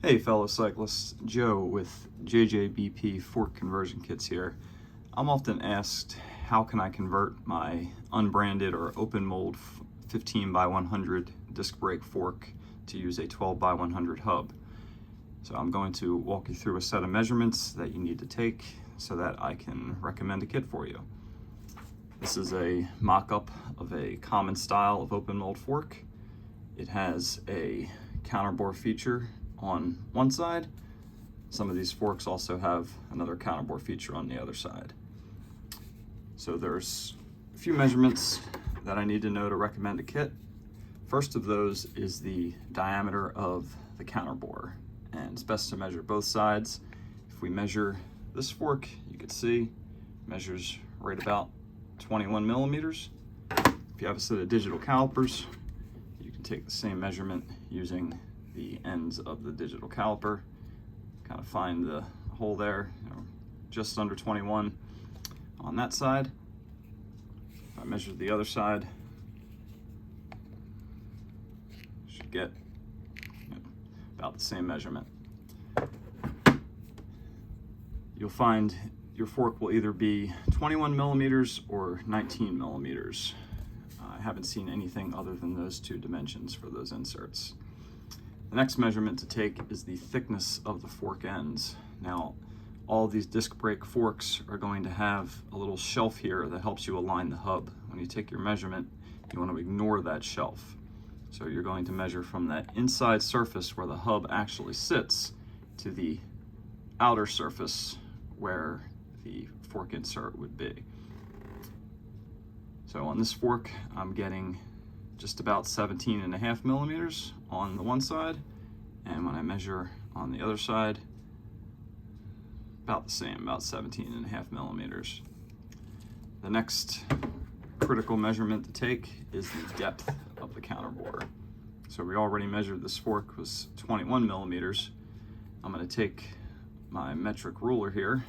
Hey fellow cyclists, Joe with JJP&E fork conversion kits here. I'm often asked, how can I convert my unbranded or open mold 15 by 100 disc brake fork to use a 12 by 100 hub? So I'm going to walk you through a set of measurements that you need to take so that I can recommend a kit for you. This is a mock-up of a common style of open mold fork. It has a counterbore feature on one side. Some of these forks also have another counterbore feature on the other side. So there's a few measurements that I need to know to recommend a kit. First of those is the diameter of the counterbore, and it's best to measure both sides. If we measure this fork, you can see measures right about 21 millimeters. If you have a set of digital calipers, you can take the same measurement using the ends of the digital caliper, kind of find the hole there, just under 21 on that side. If I measure the other side, should get about the same measurement. You'll find your fork will either be 21 millimeters or 19 millimeters. I haven't seen anything other than those two dimensions for those inserts. The next measurement to take is the thickness of the fork ends. Now, all of these disc brake forks are going to have a little shelf here that helps you align the hub. When you take your measurement, you want to ignore that shelf. So you're going to measure from that inside surface where the hub actually sits to the outer surface where the fork insert would be. So on this fork, I'm getting just about 17.5 millimeters on the one side, and when I measure on the other side, about the same, about 17.5 millimeters. The next critical measurement to take is the depth of the counterbore. So we already measured this fork was 21 millimeters. I'm going to take my metric ruler here,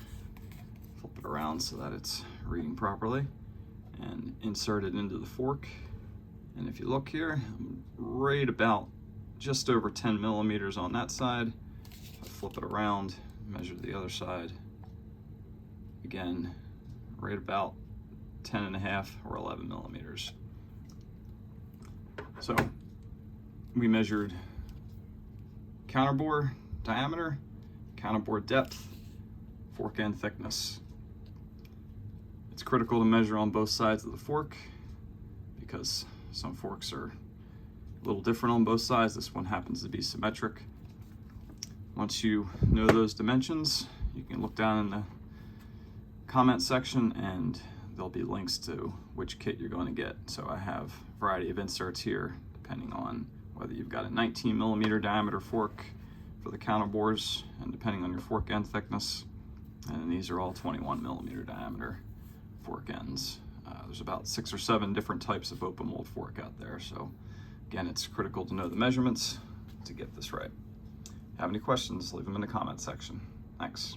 flip it around so that it's reading properly, and insert it into the fork. And if you look here, I'm right about just over 10 millimeters on that side. If I flip it around, measure the other side, again, right about 10.5 or 11 millimeters. So we measured counterbore diameter, counterbore depth, fork end thickness. It's critical to measure on both sides of the fork because some forks are a little different on both sides. This one happens to be symmetric. Once you know those dimensions, you can look down in the comment section and there'll be links to which kit you're going to get. So I have a variety of inserts here depending on whether you've got a 19 millimeter diameter fork for the counterbores and depending on your fork end thickness. And these are all 21 millimeter diameter fork ends. There's about 6 or 7 different types of open mold fork out there. So again, it's critical to know the measurements to get this right. If you have any questions, leave them in the comment section. Thanks.